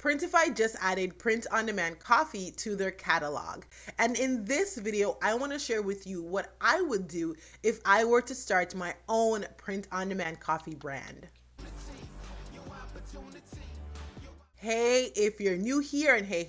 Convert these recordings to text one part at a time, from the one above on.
Printify just added print-on-demand coffee to their catalog. And in this video, I want to share with you what I would do if I were to start my own print-on-demand coffee brand. Hey, if you're new here, and hey,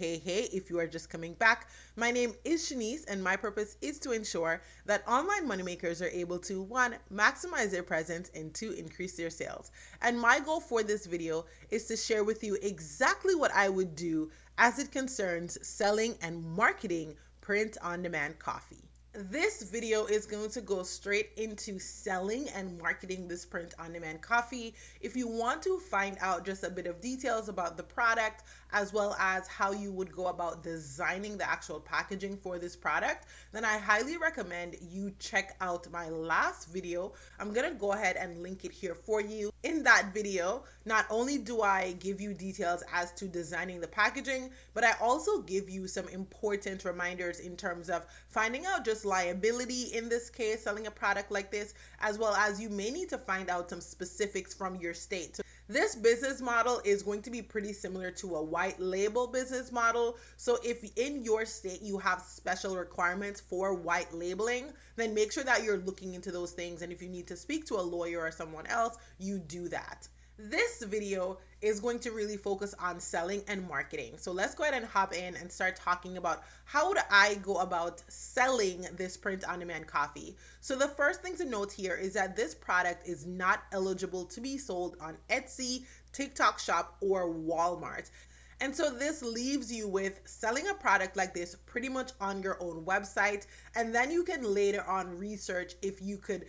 if you are just coming back, my name is Shanice, and my purpose is to ensure that online moneymakers are able to, one, maximize their presence, and two, increase their sales. And my goal for this video is to share with you exactly what I would do as it concerns selling and marketing print-on-demand coffee. This video is going to go straight into selling and marketing this print-on-demand coffee. If you want to find out just a bit of details about the product, as well as how you would go about designing the actual packaging for this product, then I highly recommend you check out my last video. I'm gonna go ahead and link it here for you. In that video, not only do I give you details as to designing the packaging, but I also give you some important reminders in terms of finding out just liability in this case, selling a product like this, as well as you may need to find out some specifics from your state. So this business model is going to be pretty similar to a white label business model. So if in your state you have special requirements for white labeling, then make sure that you're looking into those things. And if you need to speak to a lawyer or someone else, you do that. This video is going to really focus on selling and marketing. So let's go ahead and hop in and start talking about how would I go about selling this print-on-demand coffee. So the first thing to note here is that this product is not eligible to be sold on Etsy, TikTok Shop, or Walmart. And so this leaves you with selling a product like this pretty much on your own website. And then you can later on research if you could,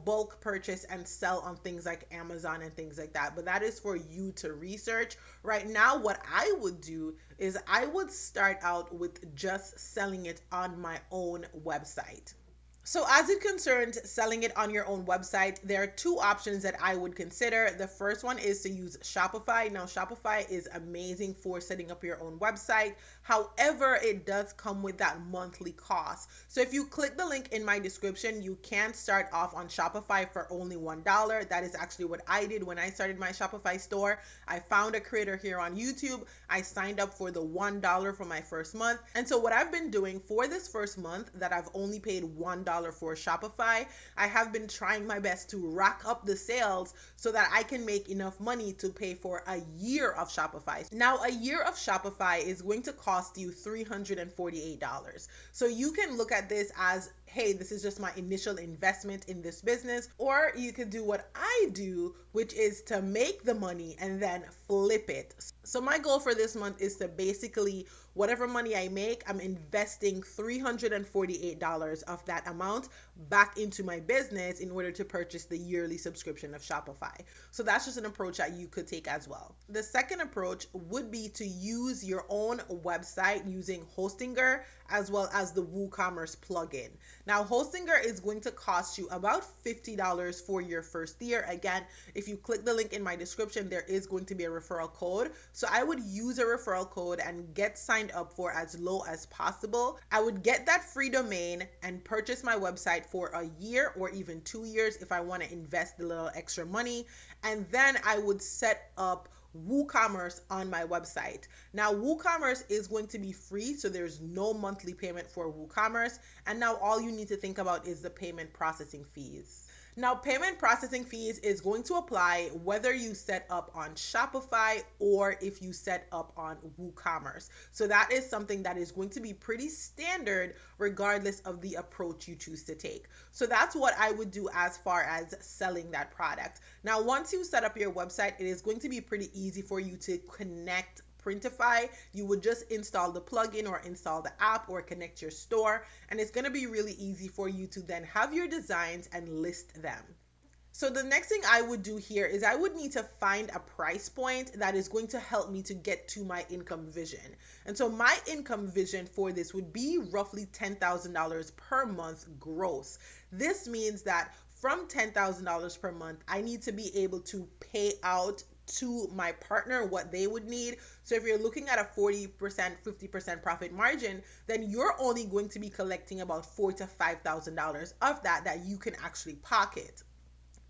bulk purchase and sell on things like Amazon and things like that. But that is for you to research. Right now, what I would do is I would start out with just selling it on my own website. So as it concerns selling it on your own website, there are two options that I would consider. The first one is to use Shopify. Now, Shopify is amazing for setting up your own website. However, it does come with that monthly cost. So if you click the link in my description, you can start off on Shopify for only $1. That is actually what I did when I started my Shopify store. I found a creator here on YouTube. I signed up for the $1 for my first month. And so what I've been doing for this first month that I've only paid $1 for Shopify, I have been trying my best to rack up the sales so that I can make enough money to pay for a year of Shopify. Now, a year of Shopify is going to cost you $348. So you can look at this as, hey, this is just my initial investment in this business, or you could do what I do, which is to make the money and then flip it. So my goal for this month is to basically, whatever money I make, I'm investing $348 of that amount back into my business in order to purchase the yearly subscription of Shopify. So that's just an approach that you could take as well. The second approach would be to use your own website using Hostinger as well as the WooCommerce plugin. Now, Hostinger is going to cost you about $50 for your first year. Again, if you click the link in my description, there is going to be a referral code. So I would use a referral code and get signed up for as low as possible. I would get that free domain and purchase my website for a year or even 2 years if I want to invest a little extra money. And then I would set up WooCommerce on my website. Now, WooCommerce is going to be free, so there's no monthly payment for WooCommerce. And now all you need to think about is the payment processing fees. Now, payment processing fees is going to apply whether you set up on Shopify or if you set up on WooCommerce. So that is something that is going to be pretty standard regardless of the approach you choose to take. So that's what I would do as far as selling that product. Now, once you set up your website, it is going to be pretty easy for you to connect Printify. You would just install the plugin or install the app or connect your store, and it's going to be really easy for you to then have your designs and list them. So the next thing I would do here is I would need to find a price point that is going to help me to get to my income vision. And so my income vision for this would be roughly $10,000 per month gross. This means that from $10,000 per month, I need to be able to pay out to my partner what they would need. So if you're looking at a 40%, 50% profit margin, then you're only going to be collecting about $4,000 to $5,000 of that you can actually pocket.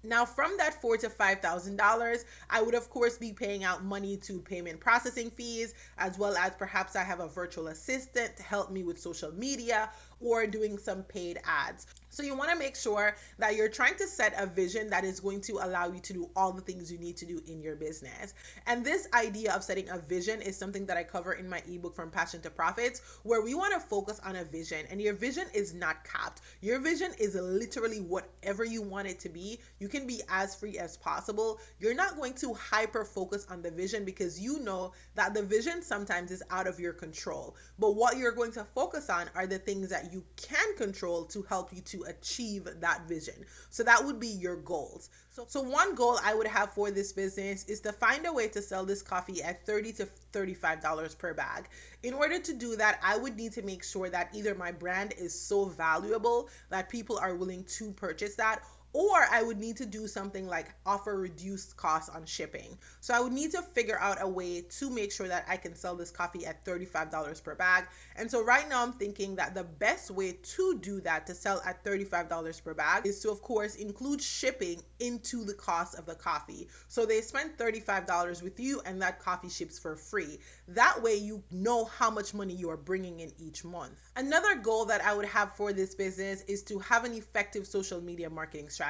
Now, from that $4,000 to $5,000, I would of course be paying out money to payment processing fees, as well as perhaps I have a virtual assistant to help me with social media or doing some paid ads. So you want to make sure that you're trying to set a vision that is going to allow you to do all the things you need to do in your business. And this idea of setting a vision is something that I cover in my ebook From Passion to Profits, where we want to focus on a vision. And your vision is not capped. Your vision is literally whatever you want it to be. You can be as free as possible. You're not going to hyper focus on the vision because you know that the vision sometimes is out of your control. But what you're going to focus on are the things that you can control to help you to achieve that vision. So that would be your goals. So one goal I would have for this business is to find a way to sell this coffee at $30 to $35 per bag. In order to do that, I would need to make sure that either my brand is so valuable that people are willing to purchase that, or I would need to do something like offer reduced costs on shipping. So I would need to figure out a way to make sure that I can sell this coffee at $35 per bag. And so right now I'm thinking that the best way to do that, to sell at $35 per bag, is to of course include shipping into the cost of the coffee. So they spend $35 with you and that coffee ships for free. That way you know how much money you are bringing in each month. Another goal that I would have for this business is to have an effective social media marketing strategy.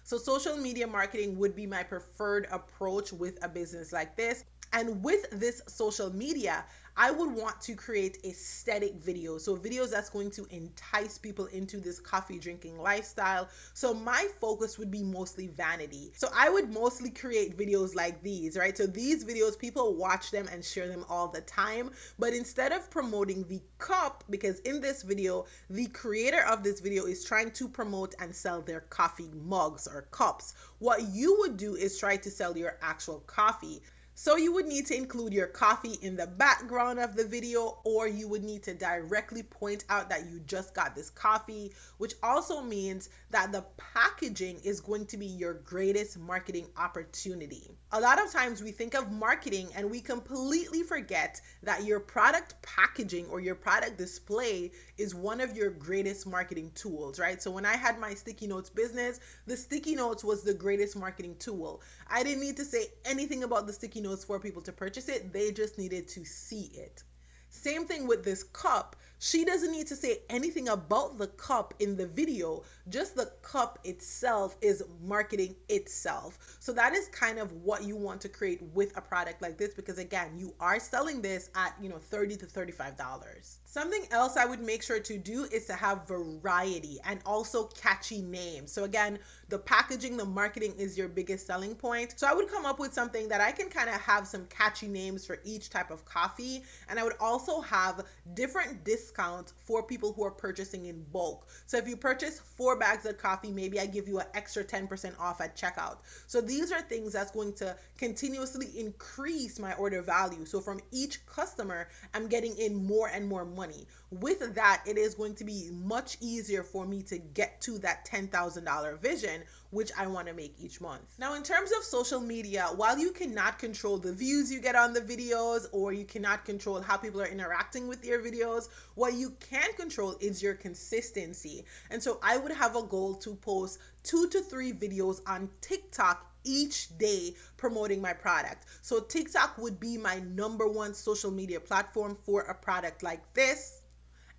So social media marketing would be my preferred approach with a business like this. And with this social media, I would want to create aesthetic videos. So videos that's going to entice people into this coffee drinking lifestyle. So my focus would be mostly vanity. So I would mostly create videos like these, right? So these videos, people watch them and share them all the time. But instead of promoting the cup, because in this video, the creator of this video is trying to promote and sell their coffee mugs or cups. What you would do is try to sell your actual coffee. So you would need to include your coffee in the background of the video, or you would need to directly point out that you just got this coffee, which also means that the packaging is going to be your greatest marketing opportunity. A lot of times we think of marketing and we completely forget that your product packaging or your product display is one of your greatest marketing tools, right? So when I had my sticky notes business, the sticky notes was the greatest marketing tool. I didn't need to say anything about the sticky notes for people to purchase it. They just needed to see it. Same thing with this cup. She doesn't need to say anything about the cup in the video. Just the cup itself is marketing itself. So that is kind of what you want to create with a product like this, because again, you are selling this at, $30 to $35. Something else I would make sure to do is to have variety and also catchy names. So again, the packaging, the marketing is your biggest selling point. So I would come up with something that I can kind of have some catchy names for each type of coffee. And I would also have different discounts for people who are purchasing in bulk. So if you purchase 4 bags of coffee, maybe I give you an extra 10% off at checkout. So these are things that's going to continuously increase my order value. So from each customer, I'm getting in more and more money. With that, it is going to be much easier for me to get to that $10,000 vision, which I want to make each month. Now, in terms of social media, while you cannot control the views you get on the videos, or you cannot control how people are interacting with your videos, what you can control is your consistency. And so I would have a goal to post 2 to 3 videos on TikTok each day promoting my product. So TikTok would be my #1 social media platform for a product like this.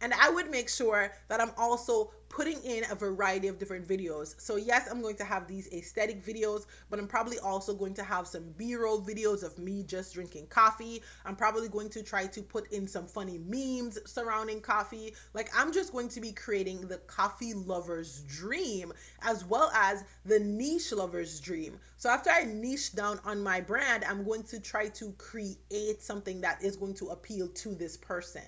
And I would make sure that I'm also putting in a variety of different videos. So yes, I'm going to have these aesthetic videos, but I'm probably also going to have some B-roll videos of me just drinking coffee. I'm probably going to try to put in some funny memes surrounding coffee. Like, I'm just going to be creating the coffee lover's dream as well as the niche lover's dream. So after I niche down on my brand, I'm going to try to create something that is going to appeal to this person.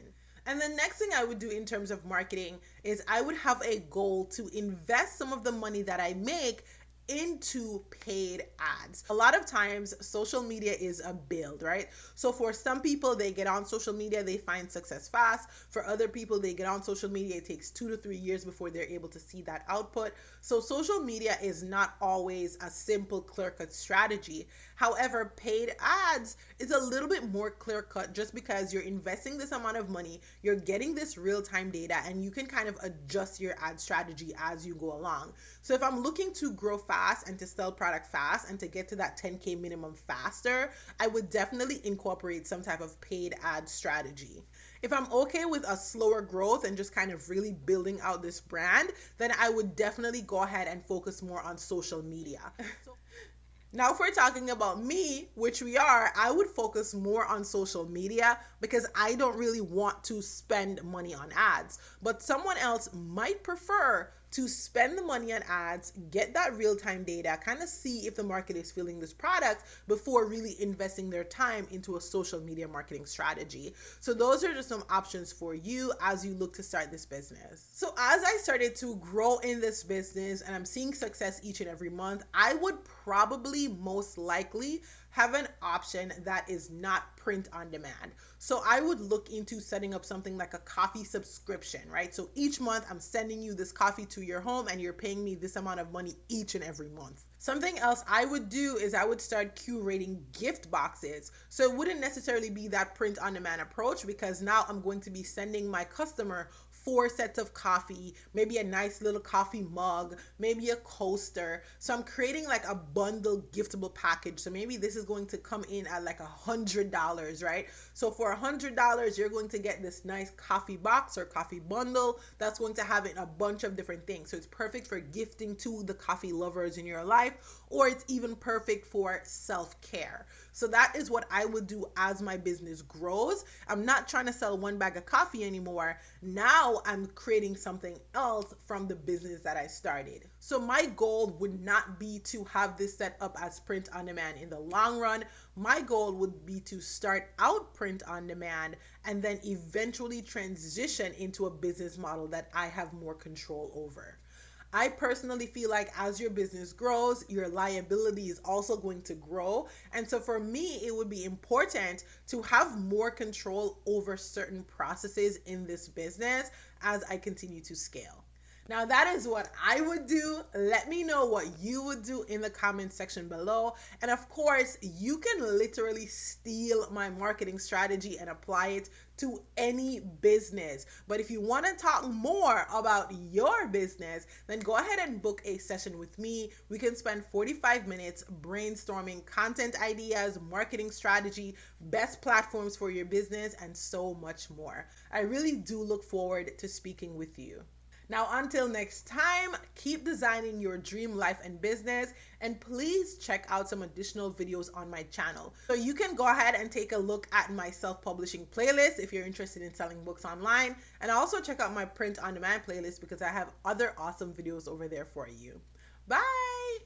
And the next thing I would do in terms of marketing is I would have a goal to invest some of the money that I make into paid ads. A lot of times social media is a build, right? So for some people, they get on social media, they find success fast. For other people, they get on social media, it takes 2 to 3 years before they're able to see that output. So social media is not always a simple clear-cut strategy. However, paid ads is a little bit more clear cut just because you're investing this amount of money, you're getting this real time data, and you can kind of adjust your ad strategy as you go along. So if I'm looking to grow fast and to sell product fast and to get to that 10K minimum faster, I would definitely incorporate some type of paid ad strategy. If I'm okay with a slower growth and just kind of really building out this brand, then I would definitely go ahead and focus more on social media. Now, if we're talking about me, which we are, I would focus more on social media because I don't really want to spend money on ads. But someone else might prefer to spend the money on ads, get that real time data, kind of see if the market is feeling this product before really investing their time into a social media marketing strategy. So, those are just some options for you as you look to start this business. So, as I started to grow in this business and I'm seeing success each and every month, I would probably most likely have an option that is not print on demand. So I would look into setting up something like a coffee subscription, right? So each month I'm sending you this coffee to your home and you're paying me this amount of money each and every month. Something else I would do is I would start curating gift boxes. So it wouldn't necessarily be that print on demand approach because now I'm going to be sending my customer 4 sets of coffee, maybe a nice little coffee mug, maybe a coaster. So I'm creating like a bundle giftable package. So maybe this is going to come in at like $100, right? So for $100, you're going to get this nice coffee box or coffee bundle that's going to have in a bunch of different things. So it's perfect for gifting to the coffee lovers in your life, or it's even perfect for self-care. So that is what I would do as my business grows. I'm not trying to sell one bag of coffee anymore. Now I'm creating something else from the business that I started. So my goal would not be to have this set up as print on demand in the long run. My goal would be to start out print on demand and then eventually transition into a business model that I have more control over. I personally feel like as your business grows, your liability is also going to grow. And so for me, it would be important to have more control over certain processes in this business as I continue to scale. Now, that is what I would do. Let me know what you would do in the comment section below. And of course, you can literally steal my marketing strategy and apply it to any business. But if you want to talk more about your business, then go ahead and book a session with me. We can spend 45 minutes brainstorming content ideas, marketing strategy, best platforms for your business, and so much more. I really do look forward to speaking with you. Now, until next time, keep designing your dream life and business, and please check out some additional videos on my channel. So you can go ahead and take a look at my self-publishing playlist if you're interested in selling books online, and also check out my print on demand playlist because I have other awesome videos over there for you. Bye!